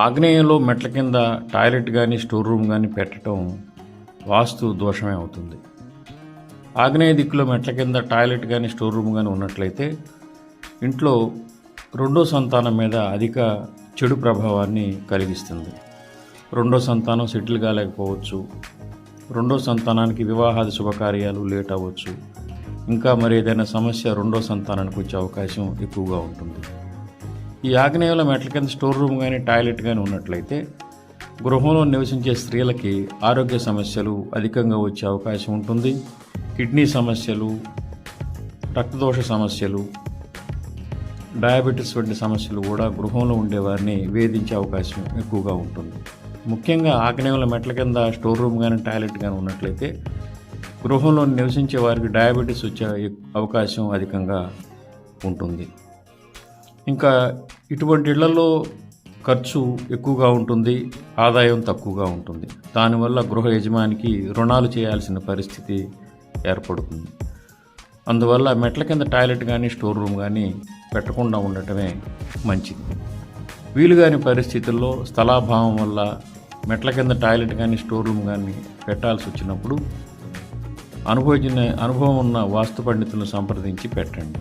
ఆగ్నేయంలో మెట్ల కింద టాయిలెట్ కానీ స్టోర్ రూమ్ కానీ పెట్టడం వాస్తు దోషమే అవుతుంది. ఆగ్నేయ దిక్కులో మెట్ల కింద టాయిలెట్ కానీ స్టోర్ రూమ్ కానీ ఉన్నట్లయితే ఇంట్లో రెండో సంతానం మీద అధిక చెడు ప్రభావాన్ని కలిగిస్తుంది. రెండో సంతానం సెటిల్ కాలేకపోవచ్చు, రెండో సంతానానికి వివాహాది శుభకార్యాలు లేట్ అవ్వచ్చు, ఇంకా మరి ఏదైనా సమస్య రెండో సంతానానికి వచ్చే అవకాశం ఎక్కువగా ఉంటుంది. ఈ ఆగ్నేయంలో మెట్ల కింద స్టోర్ రూమ్ కానీ టాయిలెట్ కానీ ఉన్నట్లయితే గృహంలో నివసించే స్త్రీలకి ఆరోగ్య సమస్యలు అధికంగా వచ్చే అవకాశం ఉంటుంది. కిడ్నీ సమస్యలు, రక్తదోష సమస్యలు, డయాబెటీస్ వంటి సమస్యలు కూడా గృహంలో ఉండేవారిని వేధించే అవకాశం ఎక్కువగా ఉంటుంది. ముఖ్యంగా ఆగ్నేయంలో మెట్ల కింద స్టోర్ రూమ్ కానీ టాయిలెట్ కానీ ఉన్నట్లయితే గృహంలో నివసించే వారికి డయాబెటీస్ వచ్చే అవకాశం అధికంగా ఉంటుంది. ఇంకా ఇటువంటి ఇళ్లలో ఖర్చు ఎక్కువగా ఉంటుంది, ఆదాయం తక్కువగా ఉంటుంది. దానివల్ల గృహ యజమానికి రుణాలు చేయాల్సిన పరిస్థితి ఏర్పడుతుంది. అందువల్ల మెట్ల కింద టాయిలెట్ కానీ స్టోర్ రూమ్ కానీ పెట్టకుండా ఉండటమే మంచిది. వీలుగాని పరిస్థితుల్లో స్థలాభావం వల్ల మెట్ల కింద టాయిలెట్ కానీ స్టోర్ రూమ్ కానీ పెట్టాల్సి వచ్చినప్పుడు అనుభవం ఉన్న వాస్తు పండితులను సంప్రదించి పెట్టండి.